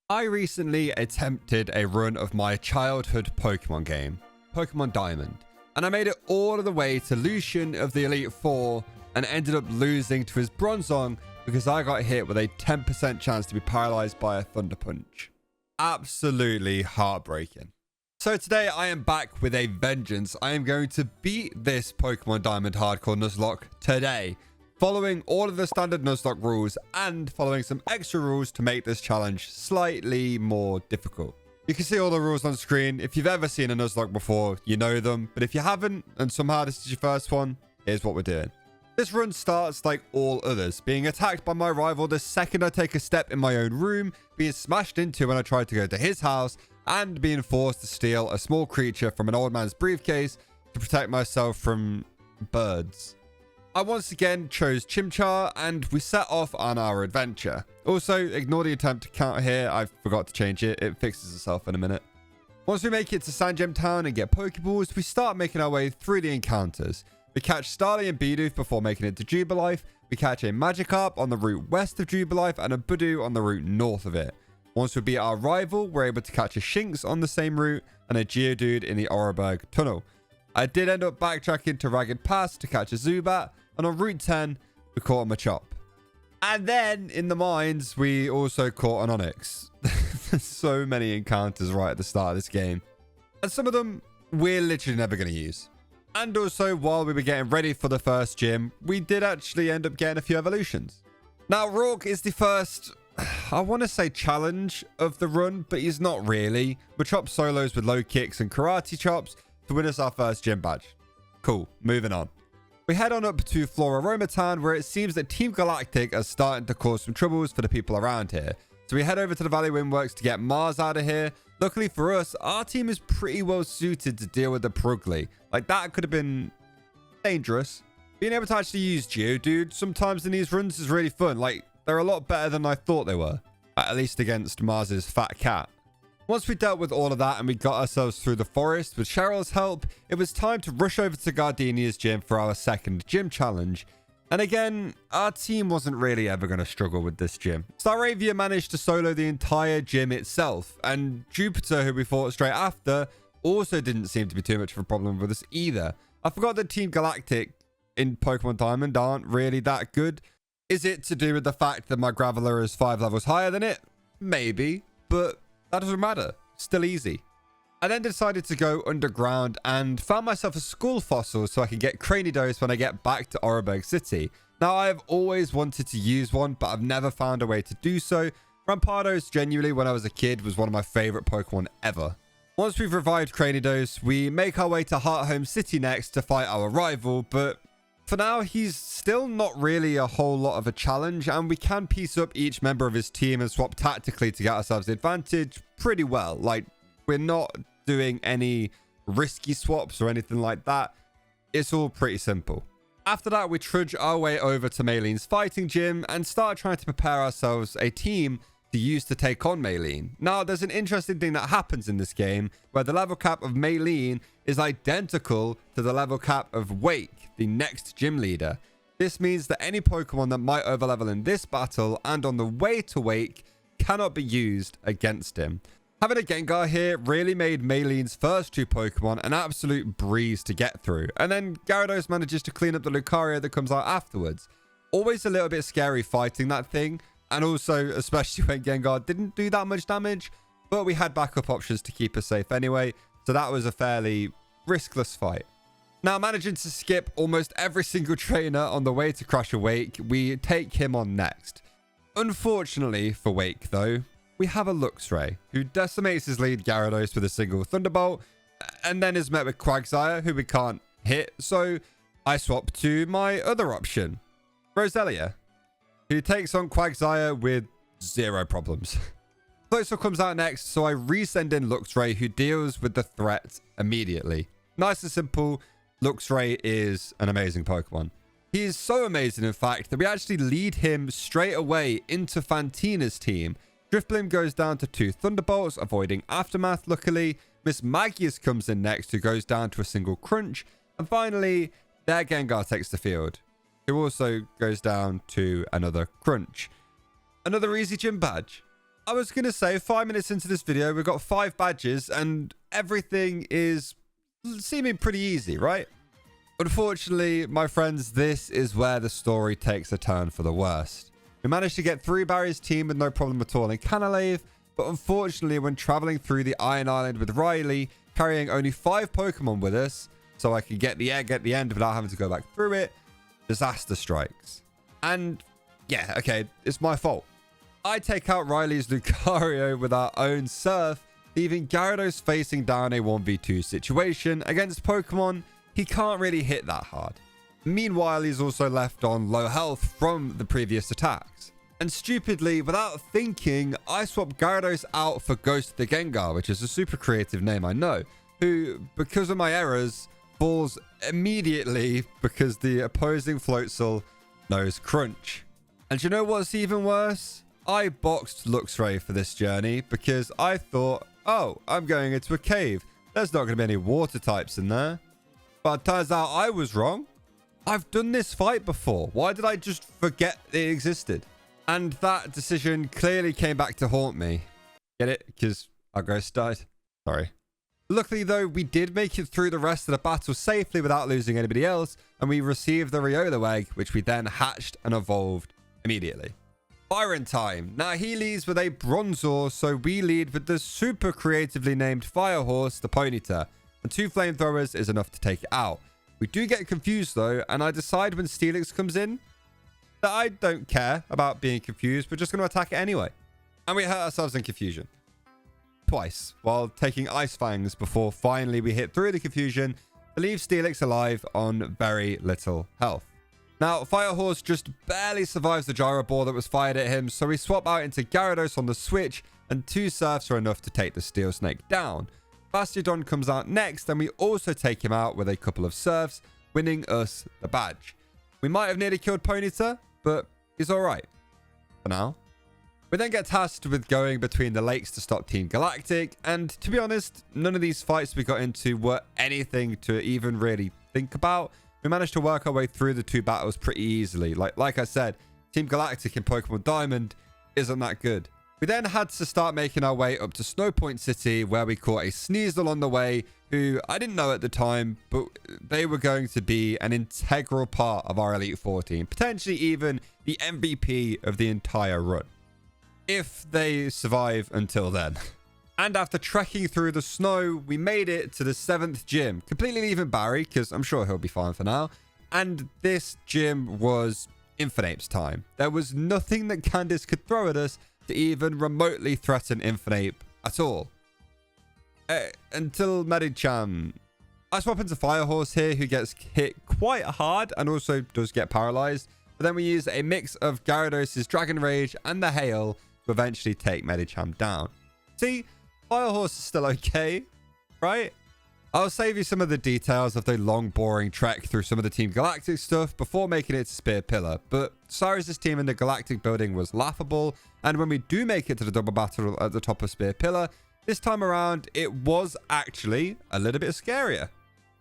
I recently attempted a run of my childhood Pokemon game, Pokemon Diamond, and I made it all the way to Lucian of the Elite Four and ended up losing to his Bronzong because I got hit with a 10% chance to be paralyzed by a Thunder Punch. Absolutely heartbreaking. So today I am back with a vengeance. I am going to beat this Pokemon Diamond Hardcore Nuzlocke today, following all of the standard Nuzlocke rules and following some extra rules to make this challenge slightly more difficult. You can see all the rules on screen. If you've ever seen a Nuzlocke before, you know them. But if you haven't, and somehow this is your first one, here's what we're doing. This run starts like all others, being attacked by my rival the second I take a step in my own room, being smashed into when I try to go to his house, and being forced to steal a small creature from an old man's briefcase to protect myself from birds. I once again chose Chimchar and we set off on our adventure. Also, ignore the attempt to counter here. I forgot to change it. It fixes itself in a minute. Once we make it to Sandgem Town and get Pokeballs, we start making our way through the encounters. We catch Starly and Bidoof before making it to Jubilife. We catch a Magikarp on the route west of Jubilife and a Budew on the route north of it. Once we beat our rival, we're able to catch a Shinx on the same route and a Geodude in the Oreburgh Tunnel. I did end up backtracking to Ragged Pass to catch a Zubat, and on Route 10, we caught a Machop. And then, in the mines, we also caught an Onyx. There's so many encounters right at the start of this game. And some of them, we're literally never going to use. And also, while we were getting ready for the first gym, we did actually end up getting a few evolutions. Now, Rourke is the first, I want to say challenge of the run, but he's not really. Machop solos with low kicks and karate chops to win us our first gym badge. Cool, moving on. We head on up to Floraromitan, where it seems that Team Galactic are starting to cause some troubles for the people around here. So we head over to the Valley Windworks to get Mars out of here. Luckily for us, our team is pretty well suited to deal with the Prugly. Like, that could have been dangerous. Being able to actually use Geodude sometimes in these runs is really fun. Like, they're a lot better than I thought they were. At least against Mars's fat cat. Once we dealt with all of that and we got ourselves through the forest with Cheryl's help, it was time to rush over to Gardenia's gym for our second gym challenge. And again, our team wasn't really ever going to struggle with this gym. Staravia managed to solo the entire gym itself, and Jupiter, who we fought straight after, also didn't seem to be too much of a problem with us either. I forgot that Team Galactic in Pokemon Diamond aren't really that good. Is it to do with the fact that my Graveler is 5 levels higher than it? Maybe, but that doesn't matter. Still easy. I then decided to go underground and found myself a school fossil so I can get Cranidos when I get back to Oreburgh City. Now, I have always wanted to use one, but I've never found a way to do so. Rampardos, genuinely, when I was a kid, was one of my favorite Pokemon ever. Once we've revived Cranidos, we make our way to Hearthome City next to fight our rival, but for now, he's still not really a whole lot of a challenge, and we can piece up each member of his team and swap tactically to get ourselves the advantage pretty well. Like, we're not doing any risky swaps or anything like that. It's all pretty simple. After that, we trudge our way over to Maylene's fighting gym and start trying to prepare ourselves a team to use to take on Maylene. Now, there's an interesting thing that happens in this game where the level cap of Maylene is identical to the level cap of Wake, the next gym leader. This means that any Pokemon that might overlevel in this battle and on the way to Wake cannot be used against him. Having a Gengar here really made Maylene's first 2 Pokemon an absolute breeze to get through. And then Gyarados manages to clean up the Lucario that comes out afterwards. Always a little bit scary fighting that thing. And also, especially when Gengar didn't do that much damage. But we had backup options to keep us safe anyway. So that was a fairly riskless fight. Now, managing to skip almost every single trainer on the way to crash a Wake, we take him on next. Unfortunately for Wake, though, we have a Luxray, who decimates his lead Gyarados with a single Thunderbolt, and then is met with Quagsire, who we can't hit, so I swap to my other option, Roselia, who takes on Quagsire with 0 problems. Closer comes out next, so I resend in Luxray, who deals with the threat immediately. Nice and simple, Luxray is an amazing Pokemon. He is so amazing, in fact, that we actually lead him straight away into Fantina's team. Drifblim goes down to 2 Thunderbolts, avoiding Aftermath, luckily. Miss Magius comes in next, who goes down to a single Crunch. And finally, their Gengar takes the field, who also goes down to another Crunch. Another easy gym badge. I was going to say 5 minutes into this video, we've got 5 badges and everything is seeming pretty easy, right? Unfortunately, my friends, this is where the story takes a turn for the worst. We managed to get through Barry's team with no problem at all in Canalave, but unfortunately, when traveling through the Iron Island with Riley, carrying only 5 Pokemon with us, so I could get the egg at the end without having to go back through it, disaster strikes. And yeah, okay, it's my fault. I take out Riley's Lucario with our own Surf, leaving Gyarados facing down a 1v2 situation against Pokemon he can't really hit that hard. Meanwhile, he's also left on low health from the previous attacks. And stupidly, without thinking, I swapped Gyarados out for Ghost the Gengar, which is a super creative name, I know, who, because of my errors, falls immediately because the opposing Floatzel knows Crunch. And you know what's even worse? I boxed Luxray for this journey because I thought, oh, I'm going into a cave. There's not going to be any water types in there. But it turns out I was wrong. I've done this fight before. Why did I just forget it existed? And that decision clearly came back to haunt me. Get it? Because our ghost died. Sorry. Luckily, though, we did make it through the rest of the battle safely without losing anybody else. And we received the Riolu egg, which we then hatched and evolved immediately. Byron time. Now he leads with a Bronzor, so we lead with the super creatively named Firehorse, the Ponyta. And 2 flamethrowers is enough to take it out. We do get confused though, and I decide when Steelix comes in that I don't care about being confused. We're just going to attack it anyway. And we hurt ourselves in confusion. Twice, while taking Ice Fangs before finally we hit through the confusion to leave Steelix alive on very little health. Now, Firehorse just barely survives the Gyro Ball that was fired at him, so we swap out into Gyarados on the switch, and 2 Surfs are enough to take the Steel Snake down. Bastiodon comes out next, and we also take him out with a couple of Surfs, winning us the badge. We might have nearly killed Ponyta, but he's alright for now. We then get tasked with going between the lakes to stop Team Galactic, and to be honest, none of these fights we got into were anything to even really think about. We managed to work our way through the 2 battles pretty easily. Like I said, Team Galactic in Pokemon Diamond isn't that good. We then had to start making our way up to Snowpoint City, where we caught a Sneasel on the way, who I didn't know at the time, but they were going to be an integral part of our Elite 14, potentially even the MVP of the entire run, if they survive until then. And after trekking through the snow, we made it to the 7th gym, completely leaving Barry, because I'm sure he'll be fine for now. And this gym was Infernape's time. There was nothing that Candice could throw at us to even remotely threaten Infernape at all. Until Medicham. I swap into Firehorse here, who gets hit quite hard and also does get paralyzed. But then we use a mix of Gyarados' Dragon Rage and the Hail to eventually take Medicham down. See, Firehorse is still okay, right? I'll save you some of the details of the long, boring trek through some of the Team Galactic stuff before making it to Spear Pillar, but Cyrus' team in the Galactic building was laughable, and when we do make it to the double battle at the top of Spear Pillar, this time around, it was actually a little bit scarier.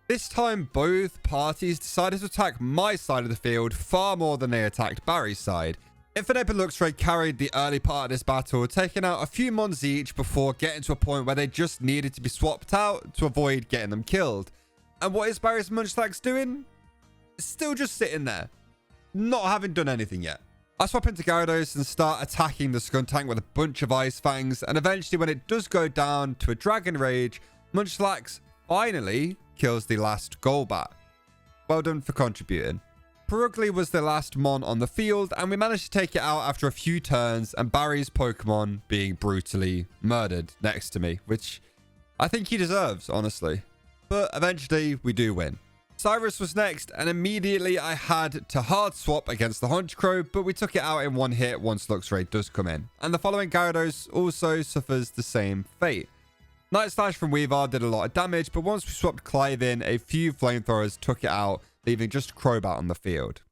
This time, both parties decided to attack my side of the field far more than they attacked Barry's side. Infernape and Luxray carried the early part of this battle, taking out a few mons each before getting to a point where they just needed to be swapped out to avoid getting them killed. And what is Barry's Munchlax doing? Still just sitting there, not having done anything yet. I swap into Gyarados and start attacking the Skuntank with a bunch of Ice Fangs, and eventually when it does go down to a Dragon Rage, Munchlax finally kills the last Golbat. Well done for contributing. Purugly was the last Mon on the field, and we managed to take it out after a few turns, and Barry's Pokemon being brutally murdered next to me, which I think he deserves, honestly. But eventually, we do win. Cyrus was next, and immediately I had to hard swap against the Honchkrow, but we took it out in one hit once Luxray does come in. And the following Gyarados also suffers the same fate. Night Slash from Weavile did a lot of damage, but once we swapped Clive in, a few flamethrowers took it out, leaving just Crobat on the field.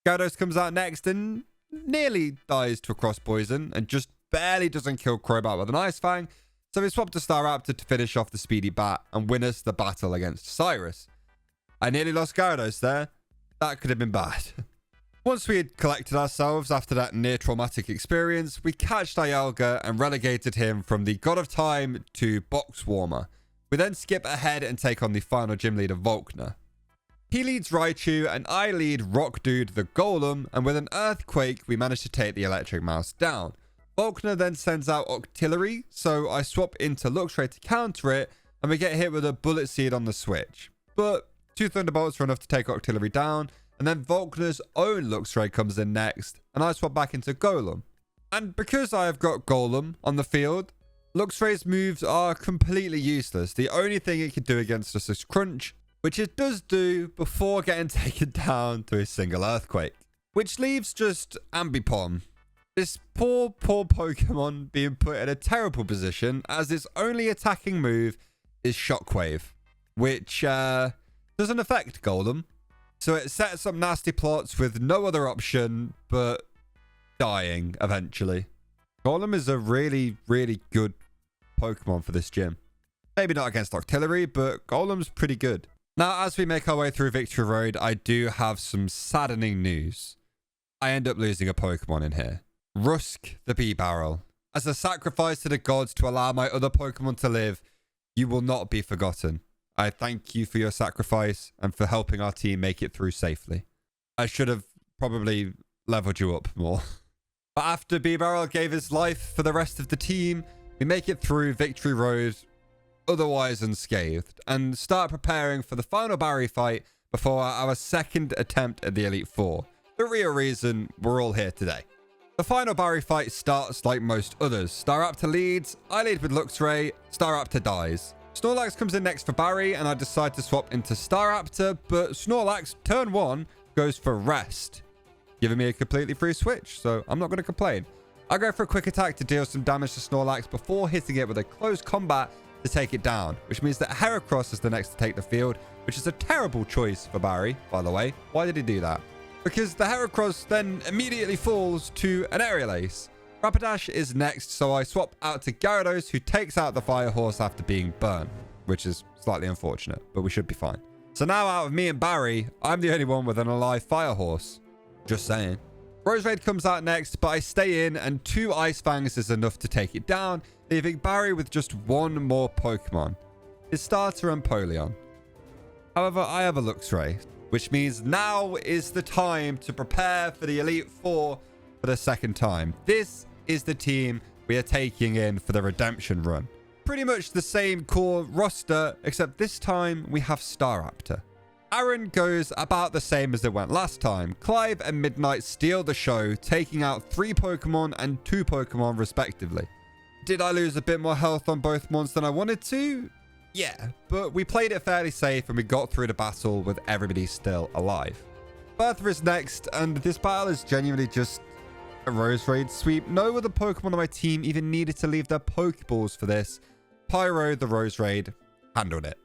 Gyarados comes out next and nearly dies to a cross poison and just barely doesn't kill Crobat with an Ice Fang, so we swapped to Staraptor to finish off the Speedy Bat and win us the battle against Cyrus. I nearly lost Gyarados there. That could have been bad. Once we had collected ourselves after that near traumatic experience, we catched Dialga and relegated him from the God of Time to Box Warmer. We then skip ahead and take on the final gym leader, Volkner. He leads Raichu and I lead Rock Dude the Golem, and with an Earthquake we manage to take the Electric Mouse down. Volkner then sends out Octillery, so I swap into Luxray to counter it, and we get hit with a Bullet Seed on the switch. But 2 Thunderbolts are enough to take Octillery down, and then Volkner's own Luxray comes in next, and I swap back into Golem. And because I have got Golem on the field, Luxray's moves are completely useless. The only thing it can do against us is Crunch, which it does do before getting taken down to a single Earthquake. Which leaves just Ambipom. This poor Pokemon being put in a terrible position as its only attacking move is Shockwave, which doesn't affect Golem. So it sets up nasty plots with no other option but dying eventually. Golem is a really, really good Pokemon for this gym. Maybe not against Octillery, but Golem's pretty good. Now, as we make our way through Victory Road, I do have some saddening news. I end up losing a Pokemon in here. Rusk the Bee-Barrel. As a sacrifice to the gods to allow my other Pokemon to live, you will not be forgotten. I thank you for your sacrifice and for helping our team make it through safely. I should have probably leveled you up more. But after Bee-Barrel gave his life for the rest of the team, we make it through Victory Road otherwise unscathed and start preparing for the final Barry fight before our second attempt at the Elite Four. The real reason we're all here today. The final Barry fight starts like most others. Staraptor leads, I lead with Luxray, Staraptor dies. Snorlax comes in next for Barry, and I decide to swap into Staraptor, but Snorlax, turn 1, goes for Rest, giving me a completely free switch, so I'm not going to complain. I go for a quick attack to deal some damage to Snorlax before hitting it with a close combat to take it down, which means that Heracross is the next to take the field, which is a terrible choice for Barry, by the way. Why did he do that? Because the Heracross then immediately falls to an Aerial Ace. Rapidash is next, so I swap out to Gyarados, who takes out the Fire Horse after being burned, which is slightly unfortunate, but we should be fine. So now out of me and Barry, I'm the only one with an alive Fire Horse. Just saying. Roserade comes out next, but I stay in, and 2 Ice Fangs is enough to take it down, leaving Barry with just 1 more Pokemon, his starter Empoleon. However, I have a Luxray, which means now is the time to prepare for the Elite Four for the second time. This is the team we are taking in for the redemption run. Pretty much the same core roster, except this time we have Staraptor. Aaron goes about the same as it went last time. Clive and Midnight steal the show, taking out 3 Pokemon and 2 Pokemon respectively. Did I lose a bit more health on both mons than I wanted to? Yeah, but we played it fairly safe and we got through the battle with everybody still alive. Bertha is next, and this battle is genuinely just a Roserade sweep. No other Pokemon on my team even needed to leave their Pokeballs for this. Pyro, the Roserade, handled it.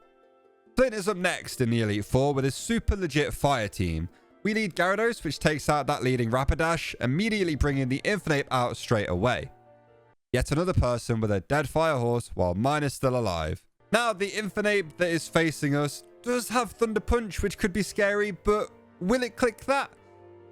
Flint is up next in the Elite Four with his super legit fire team. We lead Gyarados, which takes out that leading Rapidash, immediately bringing the Infinite out straight away. Yet another person with a dead Fire Horse while mine is still alive. Now, the Infinite that is facing us does have Thunder Punch, which could be scary, but will it click that?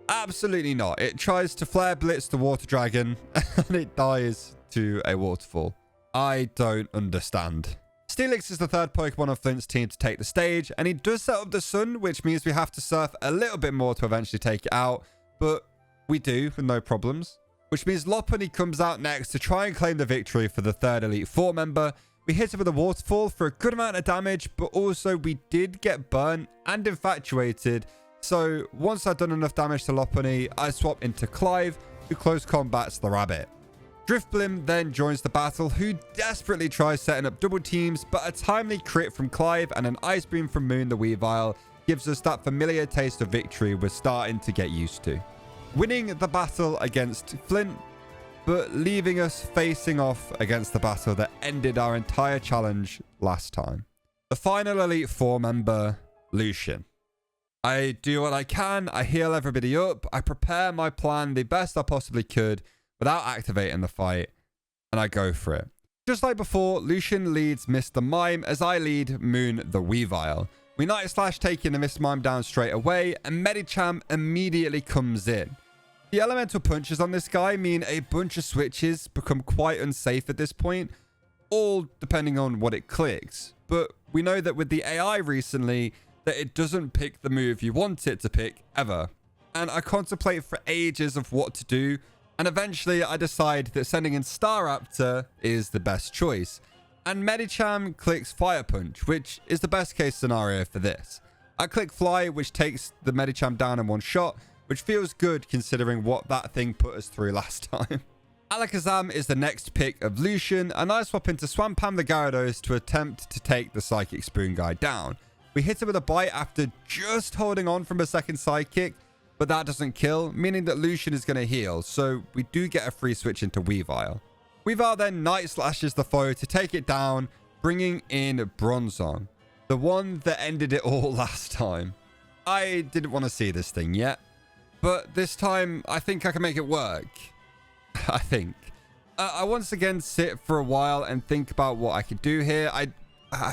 Absolutely not. It tries to Flare Blitz the Water Dragon, and it dies to a waterfall. I don't understand. Steelix is the 3rd Pokemon on Flint's team to take the stage, and he does set up the Sun, which means we have to surf a little bit more to eventually take it out, but we do with no problems. Which means Lopunny comes out next to try and claim the victory for the 3rd Elite Four member. We hit it with a waterfall for a good amount of damage, but also we did get burnt and infatuated. So once I'd done enough damage to Lopunny, I swap into Clive, who close combats the rabbit. Drifblim then joins the battle, who desperately tries setting up double teams, but a timely crit from Clive and an Ice Beam from Moon the Weavile gives us that familiar taste of victory we're starting to get used to. Winning the battle against Flint, but leaving us facing off against the battle that ended our entire challenge last time. The final Elite Four member, Lucian. I do what I can, I heal everybody up, I prepare my plan the best I possibly could without activating the fight, and I go for it. Just like before, Lucian leads Mr. Mime as I lead Moon the Weavile. We Night Slash, taking the Miss Mime down straight away, and Medicham immediately comes in. The elemental punches on this guy mean a bunch of switches become quite unsafe at this point, all depending on what it clicks. But we know that with the AI recently, that it doesn't pick the move you want it to pick ever. And I contemplate for ages of what to do, and eventually I decide that sending in Staraptor is the best choice. And Medicham clicks Fire Punch, which is the best case scenario for this. I click Fly, which takes the Medicham down in one shot, which feels good considering what that thing put us through last time. Alakazam is the next pick of Lucian, and I swap into Swampam the Gyarados to attempt to take the Psychic Spoon guy down. We hit him with a bite after just holding on from a second Psychic, but that doesn't kill, meaning that Lucian is going to heal, so we do get a free switch into Weavile. Weavile then Night Slashes the foe to take it down, bringing in Bronzong, the one that ended it all last time. I didn't want to see this thing yet, but this time I think I can make it work. I think. I once again sit for a while and think about what I could do here. I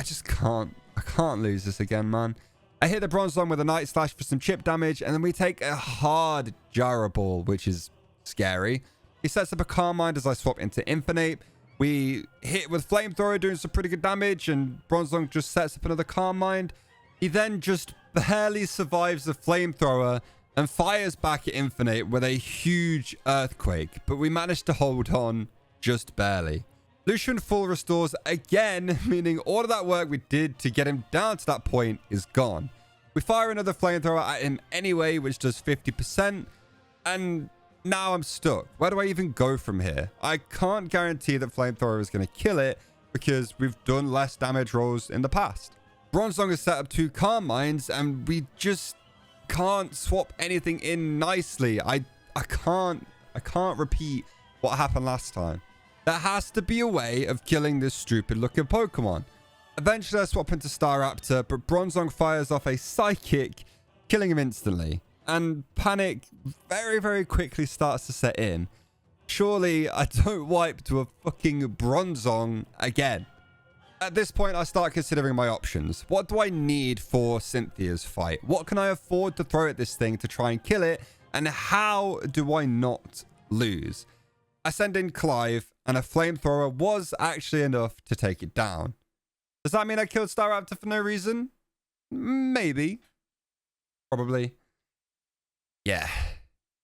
just can't. I can't lose this again, man. I hit the Bronzong with a Night Slash for some chip damage, and then we take a hard Gyro Ball, which is scary. He sets up a Calm Mind as I swap into Infinite. We hit with Flamethrower, doing some pretty good damage, and Bronzong just sets up another Calm Mind. He then just barely survives the Flamethrower and fires back at Infinite with a huge Earthquake, but we managed to hold on just barely. Lucian full restores again, meaning all of that work we did to get him down to that point is gone. We fire another Flamethrower at him anyway, which does 50%, and now I'm stuck. Where do I even go from here? I can't guarantee that Flamethrower is going to kill it because we've done less damage rolls in the past. Bronzong has set up 2 Calm Minds, and we just can't swap anything in nicely. I can't repeat what happened last time. There has to be a way of killing this stupid looking Pokemon. Eventually I swap into Staraptor, but Bronzong fires off a Psychic, killing him instantly. And panic very, very quickly starts to set in. Surely I don't wipe to a fucking Bronzong again. At this point, I start considering my options. What do I need for Cynthia's fight? What can I afford to throw at this thing to try and kill it? And how do I not lose? I send in Clive, and a Flamethrower was actually enough to take it down. Does that mean I killed Staraptor for no reason? Maybe. Probably. Yeah,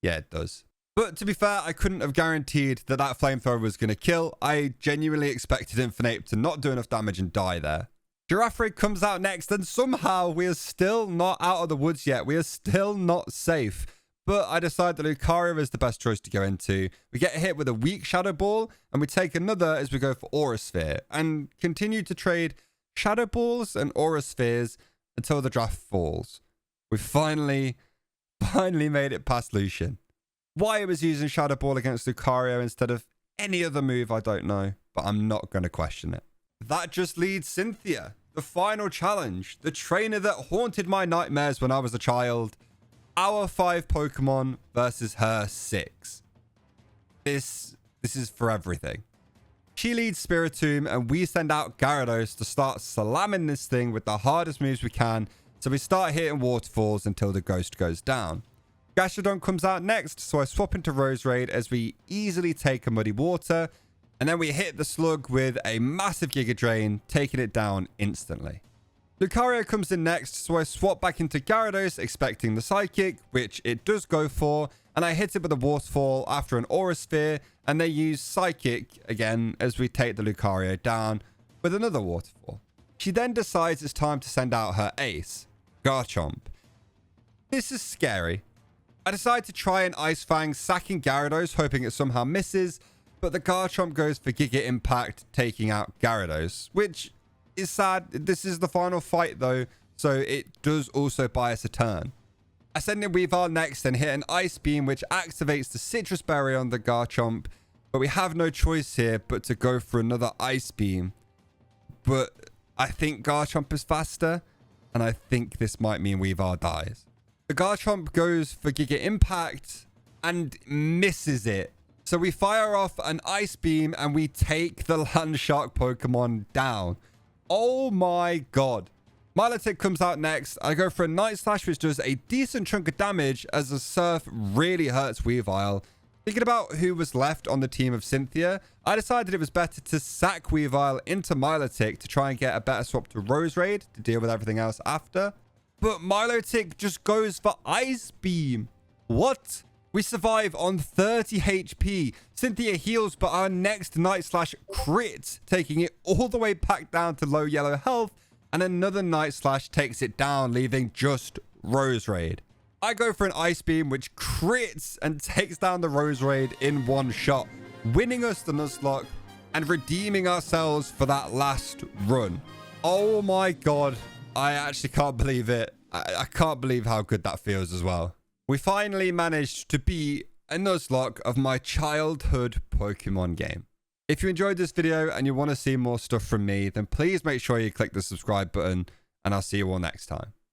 it does. But to be fair, I couldn't have guaranteed that that Flamethrower was going to kill. I genuinely expected Infinite to not do enough damage and die there. Giraffre comes out next, and somehow we are still not out of the woods yet. We are still not safe. But I decide that Lucario is the best choice to go into. We get hit with a weak Shadow Ball, and we take another as we go for Aura Sphere, and continue to trade Shadow Balls and Aura Spheres until the draft falls. We finally made it past Lucian. Why it was using Shadow Ball against Lucario instead of any other move, I don't know, but I'm not going to question it. That just leads Cynthia, the final challenge, the trainer that haunted my nightmares when I was a child. Our 5 Pokemon versus her 6. This is for everything. She leads Spiritomb, and we send out Gyarados to start slamming this thing with the hardest moves we can. So we start hitting waterfalls until the ghost goes down. Gastrodon comes out next, so I swap into Roserade as we easily take a Muddy Water. And then we hit the Slug with a massive Giga Drain, taking it down instantly. Lucario comes in next, so I swap back into Gyarados, expecting the Psychic, which it does go for. And I hit it with a Waterfall after an Aura Sphere, and they use Psychic again as we take the Lucario down with another Waterfall. She then decides it's time to send out her ace, Garchomp. This is scary. I decide to try an Ice Fang, sacking Gyarados, hoping it somehow misses, but the Garchomp goes for Giga Impact, taking out Gyarados, which is sad. This is the final fight though, so it does also buy us a turn. I send in Weavile next and hit an Ice Beam, which activates the Citrus Berry on the Garchomp, but we have no choice here but to go for another Ice Beam. But I think Garchomp is faster, and I think this might mean Weavile dies. The Garchomp goes for Giga Impact and misses it. So we fire off an Ice Beam and we take the Landshark Pokemon down. Oh my god. Milotic comes out next. I go for a Night Slash, which does a decent chunk of damage as the Surf really hurts Weavile. Thinking about who was left on the team of Cynthia, I decided it was better to sack Weavile into Milotic to try and get a better swap to Rose Raid to deal with everything else after. But Milotic just goes for Ice Beam. What? We survive on 30 HP. Cynthia heals, but our next Night Slash crits, taking it all the way back down to low yellow health, and another Night Slash takes it down, leaving just Rose Raid. I go for an Ice Beam, which crits and takes down the Rose Raid in one shot, winning us the Nuzlocke and redeeming ourselves for that last run. Oh my god. I actually can't believe it. I can't believe how good that feels as well. We finally managed to beat a Nuzlocke of my childhood Pokemon game. If you enjoyed this video and you want to see more stuff from me, then please make sure you click the subscribe button, and I'll see you all next time.